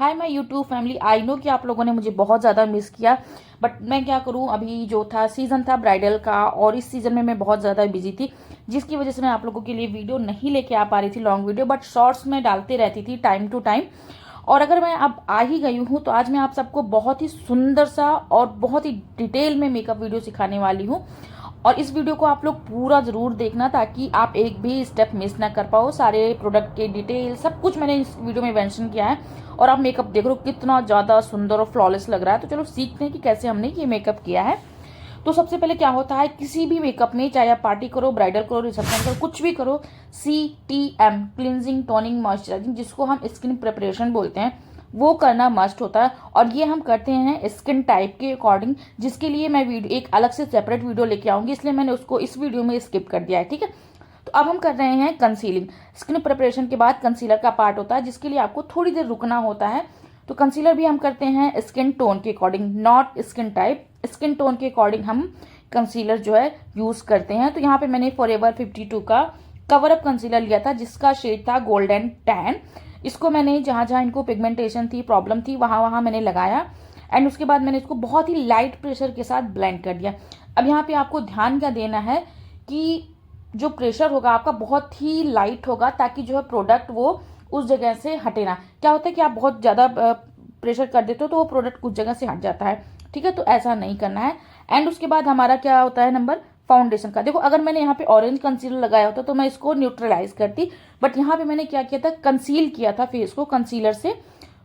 Hi my YouTube family. I know कि आप लोगों ने मुझे बहुत ज़्यादा मिस किया, बट मैं क्या करूं, अभी जो था सीज़न था ब्राइडल का और इस सीज़न में मैं बहुत ज़्यादा बिजी थी, जिसकी वजह से मैं आप लोगों के लिए वीडियो नहीं लेके आ पा रही थी, लॉन्ग वीडियो, बट शॉर्ट्स में डालते रहती थी टाइम टू टाइम। और अगर मैं अब आ ही गई हूँ तो आज मैं आप सबको बहुत ही सुंदर सा और बहुत ही डिटेल में मेकअप वीडियो सिखाने वाली हूँ। और इस वीडियो को आप लोग पूरा ज़रूर देखना ताकि आप एक भी स्टेप मिस ना कर पाओ। सारे प्रोडक्ट के डिटेल सब कुछ मैंने इस वीडियो में मेंशन किया है। और आप मेकअप देख लो कितना ज़्यादा सुंदर और फ्लॉलेस लग रहा है। तो चलो सीखते हैं कि कैसे हमने ये मेकअप किया है। तो सबसे पहले क्या होता है, किसी भी मेकअप में, चाहे आप पार्टी करो, ब्राइडल करो, रिसेप्शन करो, कुछ भी करो, CTM क्लिनजिंग टोनिंग मॉइस्चराइजिंग, जिसको हम स्किन प्रिपरेशन बोलते हैं, वो करना मस्ट होता है। और ये हम करते हैं स्किन टाइप के अकॉर्डिंग, जिसके लिए मैं वीडियो एक अलग से सेपरेट वीडियो लेके आऊंगी, इसलिए मैंने उसको इस वीडियो में स्किप कर दिया है। ठीक है, तो अब हम कर रहे हैं कंसीलिंग। स्किन प्रिपरेशन के बाद कंसीलर का पार्ट होता है, जिसके लिए आपको थोड़ी देर रुकना होता है। तो कंसीलर भी हम करते हैं स्किन टोन के according, not skin type, skin tone के अकॉर्डिंग हम कंसीलर जो है यूज करते हैं। तो यहाँ पे मैंने फॉरएवर 52 का कवर अप कंसीलर लिया था, जिसका शेड था गोल्डन टैन। इसको मैंने जहां जहां इनको पिगमेंटेशन थी, प्रॉब्लम थी, वहां वहां मैंने लगाया। एंड उसके बाद मैंने इसको बहुत ही लाइट प्रेशर के साथ ब्लेंड कर दिया। अब यहाँ पे आपको ध्यान क्या देना है कि जो प्रेशर होगा आपका बहुत ही लाइट होगा, ताकि जो है प्रोडक्ट वो उस जगह से हटे ना। क्या होता है कि आप बहुत ज़्यादा प्रेशर कर देते हो तो वो प्रोडक्ट कुछ जगह से हट जाता है। ठीक है, तो ऐसा नहीं करना है। एंड उसके बाद हमारा क्या होता है नंबर, फाउंडेशन का। देखो, अगर मैंने यहाँ पे ऑरेंज कंसीलर लगाया होता तो मैं इसको न्यूट्रलाइज करती, बट यहाँ पे मैंने क्या किया था, कंसील किया था फेस को कंसीलर से,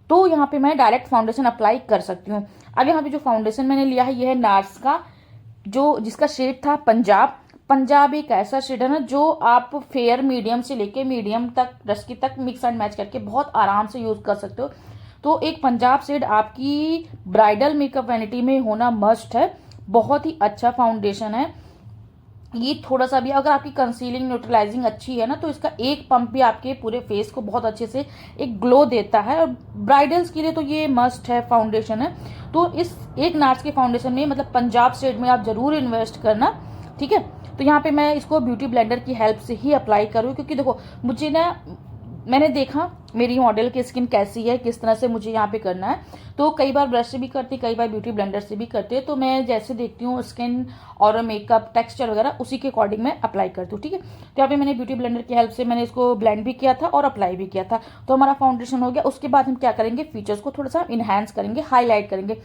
तो यहाँ पे मैं डायरेक्ट फाउंडेशन अप्लाई कर सकती हूँ। अब यहाँ पे जो फाउंडेशन मैंने लिया है ये है नार्स का, जो जिसका शेड था पंजाब। पंजाब एक ऐसा शेड है ना जो आप फेयर मीडियम से लेके मीडियम तक, डस्की तक मिक्स एंड मैच करके बहुत आराम से यूज कर सकते हो। तो एक पंजाब शेड आपकी ब्राइडल मेकअप वैनिटी में होना मस्ट है। बहुत ही अच्छा फाउंडेशन है ये। थोड़ा सा भी अगर आपकी कंसीलिंग न्यूट्रलाइजिंग अच्छी है ना, तो इसका एक पंप भी आपके पूरे फेस को बहुत अच्छे से एक ग्लो देता है। और ब्राइडल्स के लिए तो ये मस्ट है फाउंडेशन है। तो इस एक नार्स के फाउंडेशन में, मतलब पंजाब शेड में, आप जरूर इन्वेस्ट करना। ठीक है, तो यहाँ पे मैं इसको ब्यूटी ब्लेंडर की हेल्प से ही अप्लाई करूँ, क्योंकि देखो मुझे ना, मैंने देखा मेरी मॉडल की स्किन कैसी है, किस तरह से मुझे यहाँ पे करना है। तो कई बार ब्रश से भी करती, कई बार ब्यूटी ब्लेंडर से भी करते हैं। तो मैं जैसे देखती हूँ स्किन और मेकअप टेक्सचर वगैरह, उसी के अकॉर्डिंग मैं अप्लाई करती हूँ। ठीक है, तो यहाँ पे मैंने ब्यूटी ब्लेंडर की हेल्प से मैंने इसको ब्लेंड भी किया था और अप्लाई भी किया था। तो हमारा फाउंडेशन हो गया। उसके बाद हम क्या करेंगे, फीचर्स को थोड़ा सा इनहेंस करेंगे, हाईलाइट करेंगे।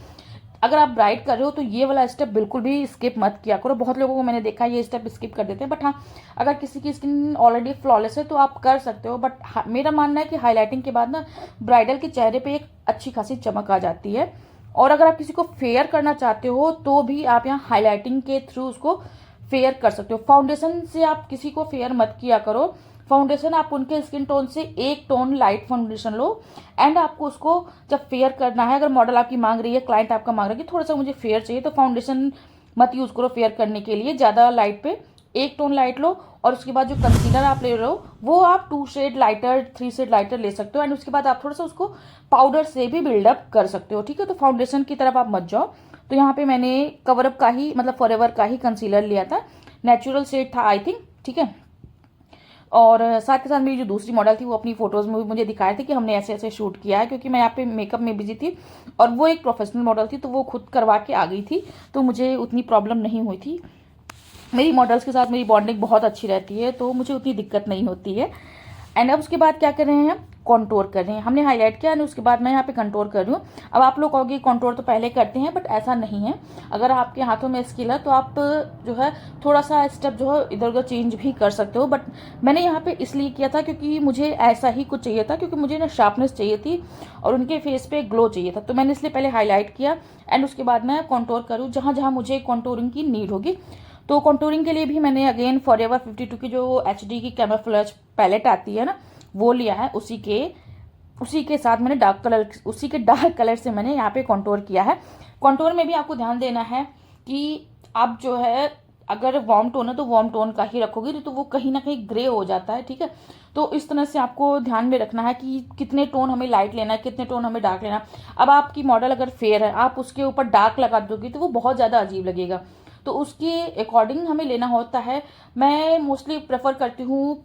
अगर आप ब्राइट कर रहे हो तो ये वाला स्टेप बिल्कुल भी स्किप मत किया करो। बहुत लोगों को मैंने देखा ये स्टेप स्किप कर देते हैं, बट हाँ, अगर किसी की स्किन ऑलरेडी फ्लॉलेस है तो आप कर सकते हो। बट मेरा मानना है कि हाईलाइटिंग के बाद ना ब्राइडल के चेहरे पे एक अच्छी खासी चमक आ जाती है। और अगर आप किसी को फेयर करना चाहते हो तो भी आप यहाँ हाईलाइटिंग के थ्रू उसको फेयर कर सकते हो। फाउंडेशन से आप किसी को फेयर मत किया करो। फाउंडेशन आप उनके स्किन टोन से एक tone light foundation low, and आपको उसको जब फेयर करना है, अगर मॉडल आपकी मांग रही है, क्लाइंट आपका मांग रहा है कि थोड़ा सा मुझे फेयर चाहिए, तो फाउंडेशन मत यूज करो फेयर करने के लिए ज्यादा लाइट पे। एक टोन लाइट लो, और उसके बाद जो कंसीलर आप ले रहे हो वो आप 2 शेड लाइटर, 3 शेड लाइटर ले सकते हो। एंड उसके बाद आप थोड़ा सा उसको पाउडर से भी बिल्डअप कर सकते हो। ठीक है, तो फाउंडेशन की तरफ आप मत जाओ। तो यहाँ पे मैंने कवरअप का ही, मतलब फॉरएवर का ही कंसीलर लिया था, नेचुरल शेड था आई थिंक। ठीक है, और साथ के साथ मेरी जो दूसरी मॉडल थी वो अपनी फोटोज में भी मुझे दिखाए थे कि हमने ऐसे ऐसे शूट किया है, क्योंकि मैं यहाँ पे मेकअप में बिजी थी और वो एक प्रोफेशनल मॉडल थी, तो वो खुद करवा के आ गई थी, तो मुझे उतनी प्रॉब्लम नहीं हुई थी। मेरी मॉडल्स के साथ मेरी बॉन्डिंग बहुत अच्छी रहती है, तो मुझे उतनी दिक्कत नहीं होती है। एंड अब उसके बाद क्या कर रहे हैं, हम कॉन्टोर कर रहे हैं। हमने हाईलाइट किया और उसके बाद मैं यहाँ पे कंटोर कर रही हूँ। अब आप लोग कहोगे कॉन्टोर तो पहले करते हैं, बट ऐसा नहीं है। अगर आपके हाथों में स्किल है तो आप जो है थोड़ा सा स्टेप जो है इधर उधर चेंज भी कर सकते हो। बट मैंने यहाँ पे इसलिए किया था क्योंकि मुझे ऐसा ही कुछ चाहिए था, क्योंकि मुझे ना शार्पनेस चाहिए थी और उनके फेस पे ग्लो चाहिए था। तो मैंने इसलिए पहले हाईलाइट किया, एंड उसके बाद मैं कॉन्टोर करूँ जहाँ जहाँ मुझे कॉन्टोरिंग की नीड होगी। तो कॉन्टोरिंग के लिए भी मैंने अगेन फॉरएवर 52 की जो HD की कैमोफ्लेज पैलेट आती है ना, वो लिया है। उसी के साथ मैंने उसी के डार्क कलर से मैंने यहाँ पे कॉन्टोर किया है। कॉन्टोर में भी आपको ध्यान देना है कि आप जो है, अगर वार्म टोन है तो वार्म टोन का ही रखोगे, तो वो कहीं ना कहीं ग्रे हो जाता है। ठीक है, तो इस तरह से आपको ध्यान में रखना है कि कितने टोन हमें लाइट लेना है, कितने टोन हमें डार्क लेना है। अब आपकी मॉडल अगर फेयर है, आप उसके ऊपर डार्क लगा दोगे तो वो बहुत ज़्यादा अजीब लगेगा, तो उसके अकॉर्डिंग हमें लेना होता है। मैं मोस्टली प्रेफर करती हूँ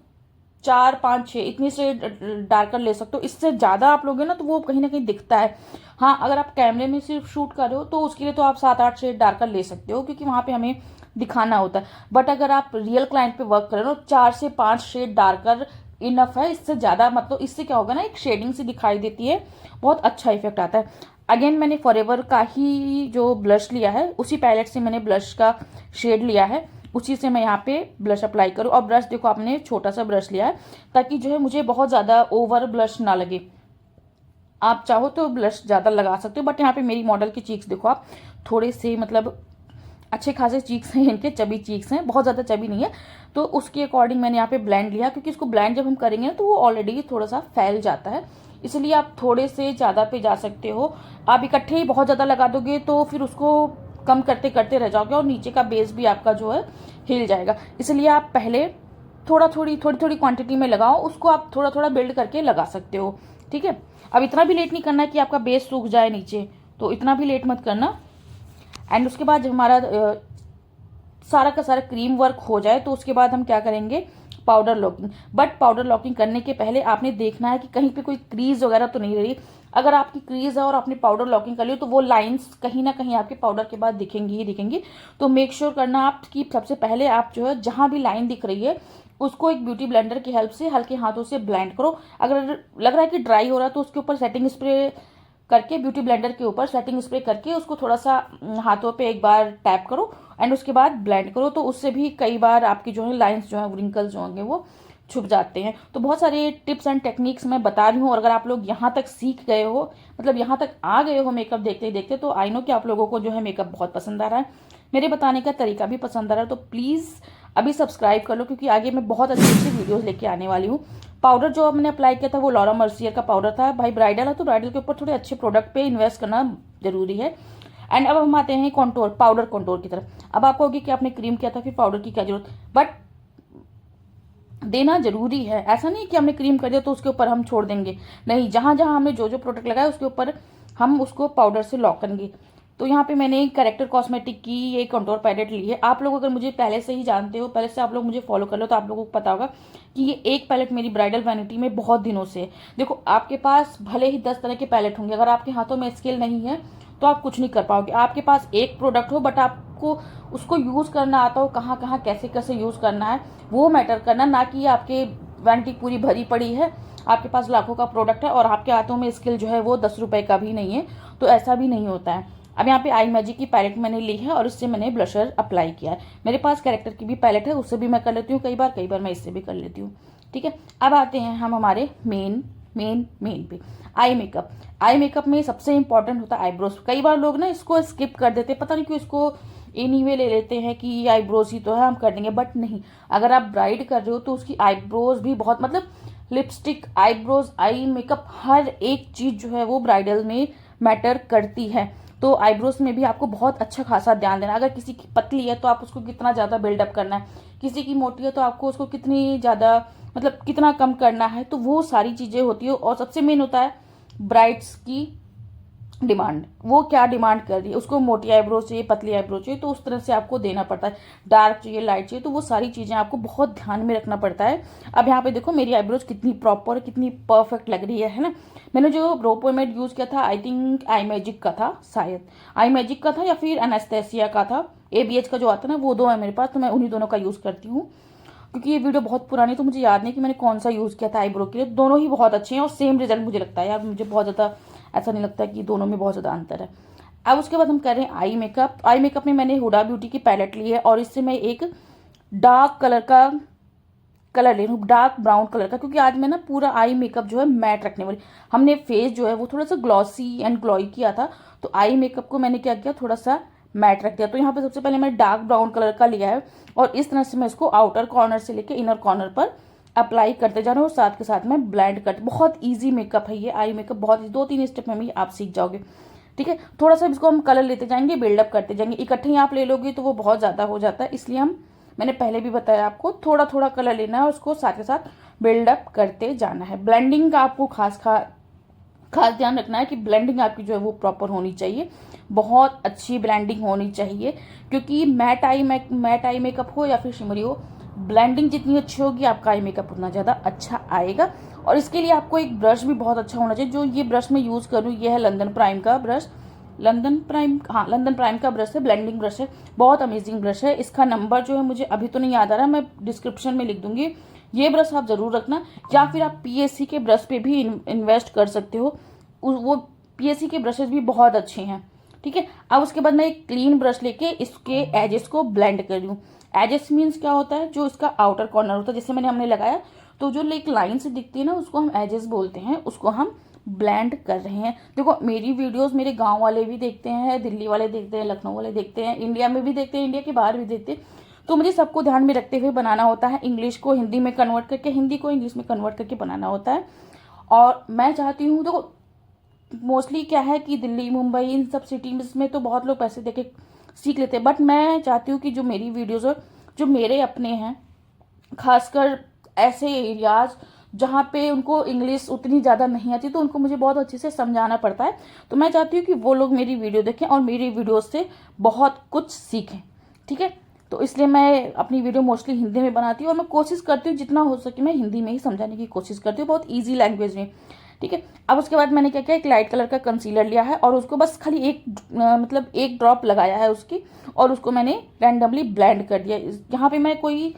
4 5 6 इतनी से डार्कर ले सकते हो। इससे ज़्यादा आप लोगे ना तो वो कहीं ना कहीं दिखता है। हाँ, अगर आप कैमरे में सिर्फ शूट कर रहे हो तो उसके लिए तो आप 7 8 शेड डार्कर ले सकते हो, क्योंकि वहाँ पे हमें दिखाना होता है। बट अगर आप रियल क्लाइंट पे वर्क कर रहे हो, 4 से 5 शेड डार्कर इनफ है। इससे ज़्यादा मतलब इससे क्या होगा ना, एक शेडिंग सी दिखाई देती है, बहुत अच्छा इफेक्ट आता है। अगेन मैंने फॉरएवर का ही जो ब्लश लिया है, उसी पैलेट से मैंने ब्लश का शेड लिया है, उसी से मैं यहाँ पे ब्लश अप्लाई करूँ। और ब्रश देखो आपने छोटा सा ब्रश लिया है, ताकि जो है मुझे बहुत ज़्यादा ओवर ब्लश ना लगे। आप चाहो तो ब्लश ज़्यादा लगा सकते हो, बट यहाँ पे मेरी मॉडल की चीक्स देखो आप, थोड़े से मतलब अच्छे खासे चीक्स हैं इनके, चबी चीक्स हैं, बहुत ज़्यादा चबी नहीं है। तो उसके अकॉर्डिंग मैंने यहाँ पे ब्लेंड लिया, क्योंकि इसको ब्लेंड जब हम करेंगे ना तो वो ऑलरेडी थोड़ा सा फैल जाता है, इसलिए आप थोड़े से ज़्यादा पे जा सकते हो। आप इकट्ठे ही बहुत ज़्यादा लगा दोगे तो फिर उसको कम करते करते रह जाओगे, और नीचे का बेस भी आपका जो है हिल जाएगा। इसलिए आप पहले थोड़ी थोड़ी क्वांटिटी में लगाओ, उसको आप थोड़ा थोड़ा बिल्ड करके लगा सकते हो। ठीक है, अब इतना भी लेट नहीं करना है कि आपका बेस सूख जाए नीचे, तो इतना भी लेट मत करना। एंड उसके बाद जब हमारा सारा का सारा क्रीम वर्क हो जाए तो उसके बाद हम क्या करेंगे, powder locking. But powder locking करने के पहले आपने देखना है कि कहीं पे कोई क्रीज वगैरह तो नहीं रही। अगर आपकी क्रीज है और आपने पाउडर लॉकिंग कर ली तो वो लाइंस कहीं ना कहीं आपके पाउडर के बाद दिखेंगी ही दिखेंगी। तो मेक श्योर करना आप कि सबसे पहले आप जो है जहां भी लाइन दिख रही है उसको एक ब्यूटी ब्लेंडर की हेल्प से हल्के हाथों से ब्लेंड करो। अगर लग रहा है कि ड्राई हो रहा है तो उसके ऊपर सेटिंग स्प्रे करके, ब्यूटी ब्लेंडर के ऊपर सेटिंग स्प्रे करके उसको थोड़ा सा हाथों पे एक बार टैप करो एंड उसके बाद ब्लेंड करो। तो उससे भी कई बार आपकी जो है लाइंस जो है, रिंकल्स जो होंगे वो छुप जाते हैं। तो बहुत सारे टिप्स एंड टेक्निक्स मैं बता रही हूँ, और अगर आप लोग यहाँ तक सीख गए हो, मतलब यहाँ तक आ गए हो मेकअप देखते देखते, तो आई नो कि आप लोगों को जो है मेकअप बहुत पसंद आ रहा है, मेरे बताने का तरीका भी पसंद आ रहा है। तो प्लीज़ अभी सब्सक्राइब कर लो, क्योंकि आगे मैं बहुत अच्छी अच्छी वीडियोस लेके आने वाली हूँ। पाउडर जो मैंने अप्लाई किया था वो लॉरा मर्सियर का पाउडर था। भाई ब्राइडल है तो ब्राइडल के ऊपर थोड़े अच्छे प्रोडक्ट पे इन्वेस्ट करना जरूरी है। एंड अब हम आते हैं कॉन्टोर, पाउडर कॉन्टोर की तरफ। अब आपको होगी कि आपने क्रीम किया था, फिर पाउडर की क्या जरूरत, बट देना जरूरी है। ऐसा नहीं कि हमने क्रीम कर दिया तो उसके ऊपर हम छोड़ देंगे, नहीं, जहां जहां हमने जो जो प्रोडक्ट लगाया उसके ऊपर हम उसको पाउडर से लॉक करेंगे। तो यहाँ पे मैंने करेक्टर कॉस्मेटिक की ये कंटोर पैलेट ली है। आप लोग अगर मुझे पहले से ही जानते हो, पहले से आप लोग मुझे फॉलो कर लो, तो आप लोगों को पता होगा कि ये एक पैलेट मेरी ब्राइडल वैनिटी में बहुत दिनों से। देखो आपके पास भले ही 10 तरह के पैलेट होंगे, अगर आपके हाथों में स्किल नहीं है तो आप कुछ नहीं कर पाओगे। आपके पास एक प्रोडक्ट हो बट आपको उसको यूज करना आता हो, कहाँ कहाँ कैसे कैसे यूज करना है वो मैटर करना, ना कि आपके वैनिटी पूरी भरी पड़ी है, आपके पास लाखों का प्रोडक्ट है और आपके हाथों में स्किल जो है वो 10 रुपए का भी नहीं है। तो ऐसा भी नहीं होता है। अब यहाँ पे आई मैजिक की पैलेट मैंने ली है और इससे मैंने ब्लशर अप्लाई किया है। मेरे पास कैरेक्टर की भी पैलेट है, उससे भी मैं कर लेती हूँ कई बार मैं इससे भी कर लेती हूँ। ठीक है, अब आते हैं हम हमारे मेन पे, आई मेकअप। आई मेकअप में सबसे इंपॉर्टेंट होता है आईब्रोज। कई बार लोग ना इसको स्किप कर देते, पता नहीं क्यों इसको एनीवे ले लेते हैं कि आईब्रोज ही तो है हम कर देंगे, बट नहीं। अगर आप ब्राइड कर रहे हो तो उसकी आईब्रोज भी बहुत, मतलब लिपस्टिक, आईब्रोज, आई मेकअप, हर एक चीज जो है वो ब्राइडल में मैटर करती है। तो आईब्रोज में भी आपको बहुत अच्छा खासा ध्यान देना। अगर किसी की पतली है तो आप उसको कितना ज्यादा बिल्डअप करना है, किसी की मोटी है तो आपको उसको कितनी ज्यादा, मतलब कितना कम करना है, तो वो सारी चीजें होती है। और सबसे मेन होता है ब्राइड्स की डिमांड, वो क्या डिमांड कर रही है, उसको मोटी आईब्रो चाहिए, पतली आईब्रो चाहिए, तो उस तरह से आपको देना पड़ता है। डार्क चाहिए, लाइट चाहिए, तो वो सारी चीजें आपको बहुत ध्यान में रखना पड़ता है। अब यहाँ पे देखो मेरी आईब्रोज कितनी प्रॉपर, कितनी परफेक्ट लग रही है ना। मैंने जो ब्रो पोमेड यूज किया था, आई थिंक आई मैजिक का था, शायद आई मैजिक का था या फिर एनास्टेसिया का था। ABH का जो आता है ना, वो दो है मेरे पास, तो मैं उन्हीं दोनों का यूज करती हूँ। क्योंकि ये वीडियो बहुत पुरानी तो मुझे याद नहीं कि मैंने कौन सा यूज किया था आईब्रो के लिए। दोनों ही बहुत अच्छे हैं और सेम रिजल्ट मुझे लगता है यार, मुझे बहुत ज्यादा ऐसा नहीं लगता कि दोनों में बहुत ज्यादा अंतर है। अब उसके बाद हम कर रहे हैं आई मेकअप। आई मेकअप में मैंने हुडा ब्यूटी की पैलेट ली है और इससे मैं एक डार्क कलर का कलर ले रही हूँ, डार्क ब्राउन कलर का, क्योंकि आज मैं ना पूरा आई मेकअप जो है मैट रखने वाली। हमने फेस जो है वो थोड़ा सा ग्लॉसी एंड ग्लोई किया था, तो आई मेकअप को मैंने क्या किया, थोड़ा सा मैट रख दिया। तो यहाँ पे सबसे पहले मैंने डार्क ब्राउन कलर का लिया है और इस तरह से मैं इसको आउटर कॉर्नर से लेके इनर कॉर्नर पर अप्लाई करते जा रहा हूँ और साथ के साथ में ब्लेंड करते। बहुत इजी मेकअप है ये आई मेकअप, बहुत 2-3 स्टेप में भी आप सीख जाओगे। ठीक है, थोड़ा सा इसको हम कलर लेते जाएंगे, बिल्डअप करते जाएंगे। इकट्ठे ही आप ले लोगे तो वो बहुत ज्यादा हो जाता है, इसलिए मैंने पहले भी बताया आपको थोड़ा थोड़ा कलर लेना है और उसको साथ के साथ बिल्डअप करते जाना है। ब्लेंडिंग का आपको खास ध्यान रखना है कि ब्लेंडिंग आपकी जो है वो प्रॉपर होनी चाहिए, बहुत अच्छी ब्लेंडिंग होनी चाहिए। क्योंकि मैट आई मेकअप हो या फिर शिमरी हो, ब्लेंडिंग जितनी अच्छी होगी आपका आई मेकअप उतना ज़्यादा अच्छा आएगा। और इसके लिए आपको एक ब्रश भी बहुत अच्छा होना चाहिए। जो ये ब्रश मैं यूज़ करूँ ये है लंदन प्राइम का ब्रश, लंदन प्राइम का ब्रश है, ब्लेंडिंग ब्रश है, बहुत अमेजिंग ब्रश है। इसका नंबर जो है मुझे अभी तो नहीं याद आ रहा, मैं डिस्क्रिप्शन में लिख दूंगी। ये ब्रश आप ज़रूर रखना, या फिर आप पीएससी के ब्रश पे भी इन्वेस्ट कर सकते हो, वो पीएससी के ब्रशेज भी बहुत अच्छे हैं। ठीक है, अब उसके बाद मैं एक क्लीन ब्रश लेके इसके एजेस को ब्लेंड कर लूँ। एजेस मीन्स क्या होता है, जो इसका आउटर कॉर्नर होता है, जैसे हमने लगाया तो जो एक लाइन से दिखती है ना उसको हम एजेस बोलते हैं, उसको हम ब्लेंड कर रहे हैं। देखो मेरी वीडियोस मेरे गांव वाले भी देखते हैं, दिल्ली वाले देखते हैं, लखनऊ वाले देखते हैं, इंडिया में भी देखते हैं, इंडिया के बाहर भी देखते हैं। तो मुझे सबको ध्यान में रखते हुए बनाना होता है, इंग्लिश को हिंदी में कन्वर्ट करके, हिंदी को इंग्लिश में कन्वर्ट करके बनाना होता है। और मैं चाहती हूँ, देखो मोस्टली क्या है कि दिल्ली मुंबई इन सब सिटीज में तो बहुत लोग पैसे देके सीख लेते हैं, बट मैं चाहती हूँ कि जो मेरी वीडियोज़ है, जो मेरे अपने हैं, खासकर ऐसे एरियाज जहाँ पे उनको इंग्लिश उतनी ज़्यादा नहीं आती, तो उनको मुझे बहुत अच्छे से समझाना पड़ता है। तो मैं चाहती हूँ कि वो लोग मेरी वीडियो देखें और मेरी वीडियो से बहुत कुछ सीखें। ठीक है, तो इसलिए मैं अपनी वीडियो मोस्टली हिंदी में बनाती हूँ और मैं कोशिश करती हूँ जितना हो सके मैं हिंदी में ही समझाने की कोशिश करती हूँ, बहुत ईजी लैंग्वेज में। ठीक है, अब उसके बाद मैंने क्या किया, एक लाइट कलर का कंसीलर लिया है और उसको बस खाली मतलब एक ड्रॉप लगाया है उसकी, और उसको मैंने रैंडमली ब्लेंड कर दिया। यहाँ पे मैं कोई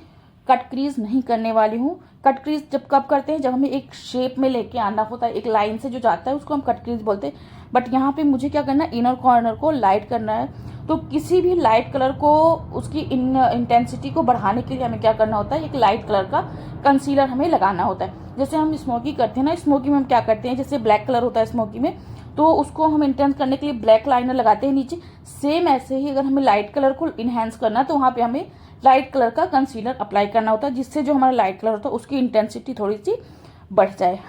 कट क्रीज नहीं करने वाली हूँ। कट क्रीज जब कब करते हैं, जब हमें एक शेप में लेके आना होता है, एक लाइन से जो जाता है उसको हम कट क्रीज बोलते हैं। बट यहाँ पे मुझे क्या करना है, इनर कॉर्नर को लाइट करना है। तो किसी भी लाइट कलर को उसकी इंटेंसिटी को बढ़ाने के लिए हमें क्या करना होता है, एक लाइट कलर का कंसीलर हमें लगाना होता है। जैसे हम स्मोकी करते हैं ना, स्मोकी में हम क्या करते हैं, जैसे ब्लैक कलर होता है स्मोकी में, तो उसको हम इंटेंस करने के लिए ब्लैक लाइनर लगाते हैं नीचे। सेम ऐसे ही अगर हमें लाइट कलर को इनहेंस करना है तो वहाँ पे हमें लाइट कलर का कंसीलर अप्लाई करना होता है, जिससे जो हमारा लाइट कलर होता है उसकी इंटेंसिटी थोड़ी सी बढ़ जाए।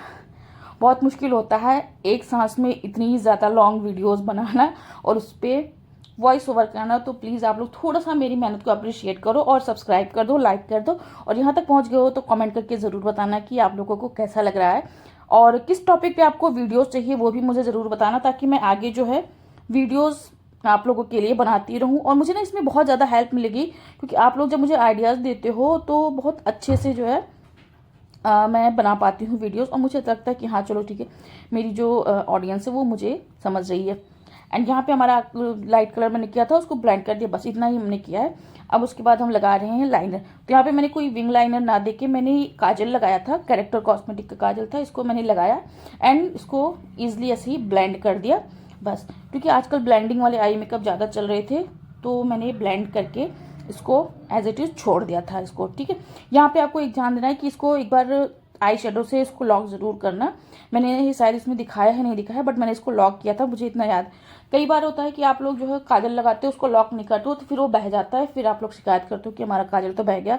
बहुत मुश्किल होता है एक सांस में इतनी ज़्यादा लॉन्ग वीडियोस बनाना और उस पर वॉइस ओवर करना। तो प्लीज़ आप लोग थोड़ा सा मेरी मेहनत को अप्रिशिएट करो और सब्सक्राइब कर दो, लाइक कर दो, और यहाँ तक पहुँच गए हो तो कमेंट करके ज़रूर बताना कि आप लोगों को कैसा लग रहा है और किस टॉपिक पे आपको वीडियोस चाहिए वो भी मुझे ज़रूर बताना, ताकि मैं आगे जो है वीडियोस आप लोगों के लिए बनाती रहूं। और मुझे ना इसमें बहुत ज़्यादा हेल्प मिलेगी, क्योंकि आप लोग जब मुझे आइडियाज़ देते हो तो बहुत अच्छे से जो है मैं बना पाती हूँ वीडियोस, और मुझे लगता है कि हाँ चलो ठीक है, मेरी जो ऑडियंस है वो मुझे समझ रही है। एंड यहाँ पे हमारा लाइट कलर मैंने किया था उसको ब्लेंड कर दिया, बस इतना ही हमने किया है। अब उसके बाद हम लगा रहे हैं लाइनर। तो यहाँ पे मैंने कोई विंग लाइनर ना देके मैंने काजल लगाया था, कैरेक्टर कॉस्मेटिक का काजल था, इसको मैंने लगाया एंड इसको ईजिली ऐसे ही ब्लेंड कर दिया बस। क्योंकि आजकल ब्लेंडिंग वाले आई मेकअप ज़्यादा चल रहे थे, तो मैंने ब्लेंड करके इसको एज इट इज़ छोड़ दिया था इसको। ठीक है, यहाँ पे आपको एक ध्यान देना है कि इसको एक बार आई शेडो से इसको लॉक ज़रूर करना। मैंने शायद इसमें दिखाया है नहीं दिखाया, बट मैंने इसको लॉक किया था, मुझे इतना याद। कई बार होता है कि आप लोग जो है काजल लगाते हो उसको लॉक नहीं करते हो तो फिर वो बह जाता है, फिर आप लोग शिकायत करते हो कि हमारा काजल तो बह गया।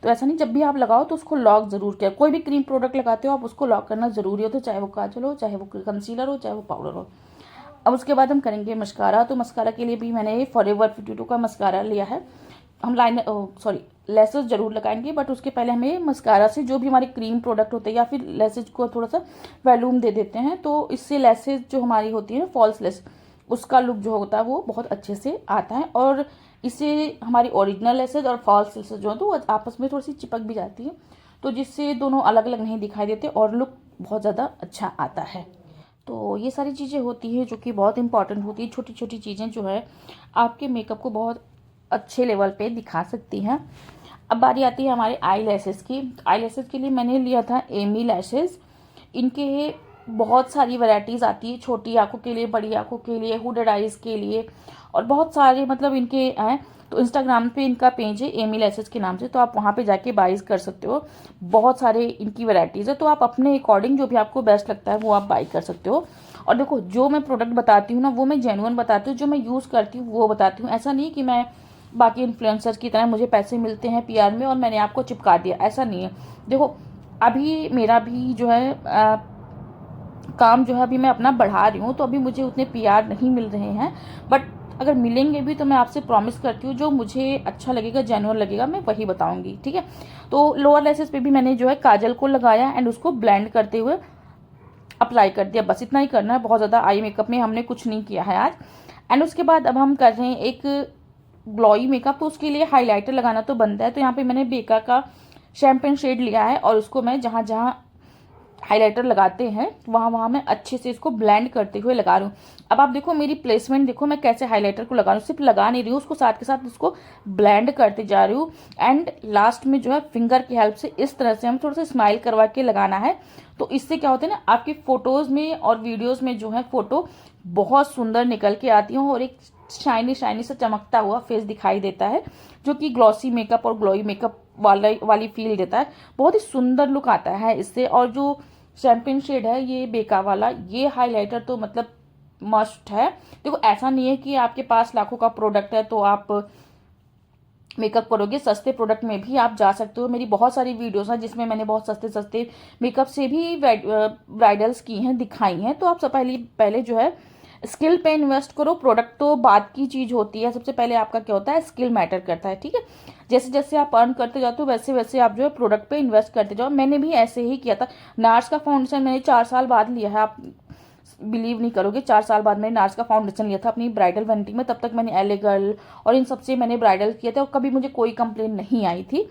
तो ऐसा नहीं, जब भी आप लगाओ तो उसको लॉक ज़रूर किया। कोई भी क्रीम प्रोडक्ट लगाते हो आप उसको लॉक करना ज़रूरी होता है, चाहे वो काजल हो, चाहे वो कंसीलर हो, चाहे वो पाउडर हो। अब उसके बाद हम करेंगे मस्कारा। तो मस्कारा के लिए भी मैंने फॉरएवर 52 का मस्कारा लिया है। हम लेसेस जरूर लगाएंगे, बट उसके पहले हमें मस्कारा से जो भी हमारे क्रीम प्रोडक्ट होते हैं या फिर लेसेस को थोड़ा सा वॉल्यूम दे देते हैं, तो इससे लेसेस जो हमारी होती है फॉल्स लेस, उसका लुक जो होता है वो बहुत अच्छे से आता है। और इससे हमारी ओरिजिनल लेसेस और फॉल्स लेसेस जो है तो आपस में थोड़ी सी चिपक भी जाती है, तो जिससे दोनों अलग अलग नहीं दिखाई देते और लुक बहुत ज़्यादा अच्छा आता है। तो ये सारी चीज़ें होती हैं जो कि बहुत इंपॉर्टेंट होती है। छोटी छोटी चीज़ें जो है आपके मेकअप को बहुत अच्छे लेवल पे दिखा सकती हैं। अब बारी आती है हमारे आई लैशेज़ की। आई लैशेज़ के लिए मैंने लिया था एमी लैशेज़। इनके बहुत सारी वैरायटीज़ आती है, छोटी आंखों के लिए, बड़ी आंखों के लिए, हुडेड आइज़ के लिए, और बहुत सारे मतलब इनके हैं। तो इंस्टाग्राम पे इनका पेज है एमी लैशेज़ के नाम से, तो आप वहाँ पे जाके बाइज कर सकते हो। बहुत सारे इनकी वैरायटीज़ है, तो आप अपने अकॉर्डिंग जो भी आपको बेस्ट लगता है वो आप बाई कर सकते हो। और देखो जो मैं प्रोडक्ट बताती हूँ ना वो मैं जेन्युइन बताती हूँ, जो मैं यूज़ करती हूँ वो बताती हूँ। ऐसा नहीं कि मैं बाकी इन्फ्लुएंसर्स की तरह मुझे पैसे मिलते हैं पीआर में और मैंने आपको चिपका दिया, ऐसा नहीं है। देखो अभी मेरा भी जो है काम जो है अभी मैं अपना बढ़ा रही हूँ, तो अभी मुझे उतने पीआर नहीं मिल रहे हैं, बट अगर मिलेंगे भी तो मैं आपसे प्रॉमिस करती हूँ जो मुझे अच्छा लगेगा, जेन्युइन लगेगा, मैं वही बताऊंगी। ठीक है, तो लोअर लेसेस पे भी मैंने जो है काजल को लगाया एंड उसको ब्लेंड करते हुए अप्लाई कर दिया, बस इतना ही करना है। बहुत ज़्यादा आई मेकअप में हमने कुछ नहीं किया है आज। एंड उसके बाद अब हम कर रहे हैं एक ग्लोई मेकअप, तो उसके लिए हाइलाइटर लगाना तो बनता है। तो यहाँ पे मैंने बेका का शैम्पेन शेड लिया है और उसको मैं जहाँ जहाँ हाइलाइटर लगाते हैं वहाँ वहाँ मैं अच्छे से इसको ब्लेंड करते हुए लगा रही हूँ। अब आप देखो मेरी प्लेसमेंट, देखो मैं कैसे हाइलाइटर को लगा रही हूँ, सिर्फ लगा नहीं रही हूँ उसको, साथ के साथ इसको ब्लेंड करते जा रही हूँ। एंड लास्ट में जो है फिंगर की हेल्प से इस तरह से हम थोड़ा सा स्माइल करवा के लगाना है। तो इससे क्या होता है ना, आपकी फोटोज में और वीडियोज में जो है फोटो बहुत सुंदर निकल के आती है और एक शाइनी शाइनी सा चमकता हुआ फेस दिखाई देता है, जो कि ग्लॉसी मेकअप और ग्लोई मेकअप वाली फील देता है। बहुत ही सुंदर लुक आता है इससे। और जो शैम्पेन शेड है ये बेका वाला, ये हाइलाइटर तो मतलब मस्ट है। देखो ऐसा नहीं है कि आपके पास लाखों का प्रोडक्ट है तो आप मेकअप करोगे, सस्ते प्रोडक्ट में भी आप जा सकते हो। मेरी बहुत सारी वीडियोस हैं जिसमें मैंने बहुत सस्ते सस्ते मेकअप से भी ब्राइडल्स की हैं, दिखाई हैं। तो आप सब पहले जो है स्किल पे इन्वेस्ट करो, प्रोडक्ट तो बाद की चीज होती है। सबसे पहले आपका क्या होता है, स्किल मैटर करता है, ठीक है। जैसे जैसे आप अर्न करते जाते हो वैसे वैसे आप जो है प्रोडक्ट पे इन्वेस्ट करते जाओ। मैंने भी ऐसे ही किया था। नार्स का फाउंडेशन मैंने 4 साल बाद लिया है, आप बिलीव नहीं करोगे, 4 साल बाद मैंने नार्स का फाउंडेशन लिया था अपनी ब्राइडल वैनिटी में। तब तक मैंने एले गर्ल और इन सबसे मैंने ब्राइडल किए थे और कभी मुझे कोई कंप्लेन नहीं आई थी।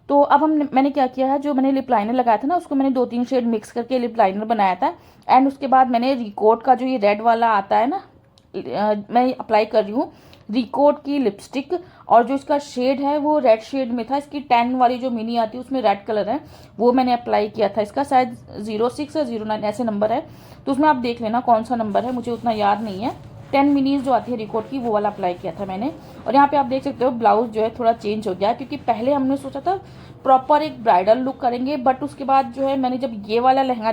तो अब मैंने क्या किया है, जो मैंने लिप लाइनर लगाया था ना उसको मैंने 2-3 शेड मिक्स करके लिप लाइनर बनाया था। एंड उसके बाद मैंने रिकोट का जो ये रेड वाला आता है ना, मैं अप्लाई कर रही हूँ रिकोट की लिपस्टिक। और जो इसका शेड है वो रेड शेड में था, इसकी 10 वाली जो मिनी आती है उसमें रेड कलर है, वो मैंने अप्लाई किया था। इसका शायद 06 या 09 ऐसे नंबर है, तो उसमें आप देख लेना कौन सा नंबर है, मुझे उतना याद नहीं है। 10 मिनीज जो आती है रिकोट की वो वाला अप्लाई किया था मैंने। और यहाँ पे आप देख सकते हो ब्लाउज जो है थोड़ा चेंज हो गया, क्योंकि पहले हमने सोचा था प्रॉपर एक ब्राइडल लुक करेंगे, बट उसके बाद जो है मैंने जब ये वाला लहंगा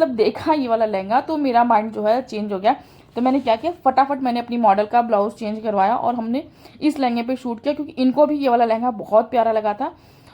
देखा ये वाला लहंगा, तो मेरा माइंड जो है चेंज हो गया। तो मैंने क्या किया, फटाफट मैंने अपनी मॉडल का ब्लाउज चेंज करवाया और हमने इस लहंगे पे शूट किया, क्योंकि इनको भी ये वाला लहंगा बहुत प्यारा लगा था।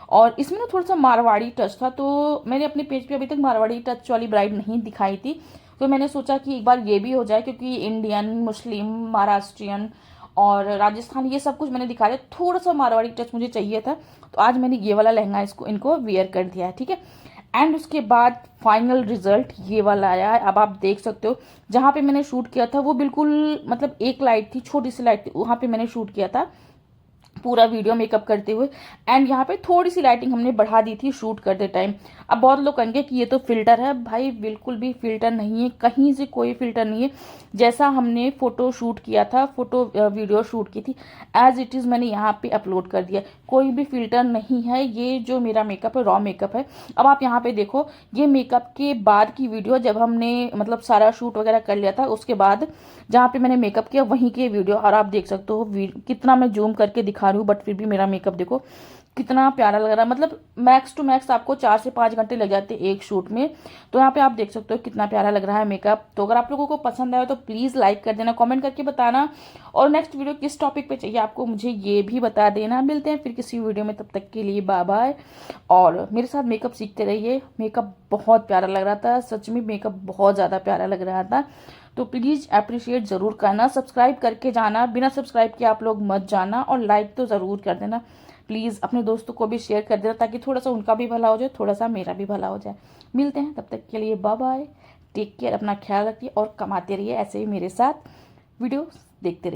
और इसमें ना थोड़ा सा मारवाड़ी टच था, तो मैंने अपने पेज पे अभी तक मारवाड़ी टच वाली ब्राइड नहीं दिखाई थी। तो मैंने सोचा कि एक बार ये भी हो जाए, क्योंकि इंडियन, मुस्लिम, महाराष्ट्रियन और राजस्थान ये सब कुछ मैंने दिखा दिया, थोड़ा सा मारवाड़ी टच मुझे चाहिए था। तो आज मैंने ये वाला लहंगा इनको वियर कर दिया है, ठीक है। एंड उसके बाद फाइनल रिजल्ट ये वाला आया है। अब आप देख सकते हो जहाँ पे मैंने शूट किया था वो बिल्कुल मतलब एक लाइट थी, छोटी सी लाइट थी, वहाँ पे मैंने शूट किया था पूरा वीडियो मेकअप करते हुए। एंड यहाँ पे थोड़ी सी लाइटिंग हमने बढ़ा दी थी शूट करते टाइम। अब बहुत लोग कहेंगे कि ये तो फिल्टर है, भाई बिल्कुल भी फिल्टर नहीं है, कहीं से कोई फिल्टर नहीं है। जैसा हमने फोटो शूट किया था, फोटो वीडियो शूट की थी, एज इट इज़ मैंने यहाँ पे अपलोड कर दिया। कोई भी फिल्टर नहीं है, ये जो मेरा मेकअप है रॉ मेकअप है। अब आप यहाँ पे देखो, ये मेकअप के बाद की वीडियो, जब हमने मतलब सारा शूट वगैरह कर लिया था उसके बाद जहाँ पे मैंने मेकअप किया वहीं के वीडियो। और आप देख सकते हो कितना मैं जूम करके दिखा रही हूँ, बट फिर भी मेरा मेकअप देखो कितना प्यारा लग रहा है। मतलब मैक्स टू मैक्स आपको 4 से 5 घंटे लग जाते हैं एक शूट में। तो यहाँ पे आप देख सकते हो कितना प्यारा लग रहा है मेकअप। तो अगर आप लोगों को पसंद आया तो प्लीज़ लाइक कर देना, कमेंट करके बताना, और नेक्स्ट वीडियो किस टॉपिक पे चाहिए आपको मुझे ये भी बता देना। मिलते हैं फिर किसी वीडियो में, तब तक के लिए बाय बाय। और मेरे साथ मेकअप सीखते रहिए। मेकअप बहुत प्यारा लग रहा था, सच में मेकअप बहुत ज़्यादा प्यारा लग रहा था। तो प्लीज़ अप्रिशिएट ज़रूर करना, सब्सक्राइब करके जाना, बिना सब्सक्राइब के आप लोग मत जाना, और लाइक तो ज़रूर कर देना प्लीज़। अपने दोस्तों को भी शेयर कर देना ताकि थोड़ा सा उनका भी भला हो जाए, थोड़ा सा मेरा भी भला हो जाए। मिलते हैं, तब तक के लिए बाय बाय, टेक केयर, अपना ख्याल रखिए और कमाते रहिए ऐसे ही मेरे साथ वीडियो देखते रहिए।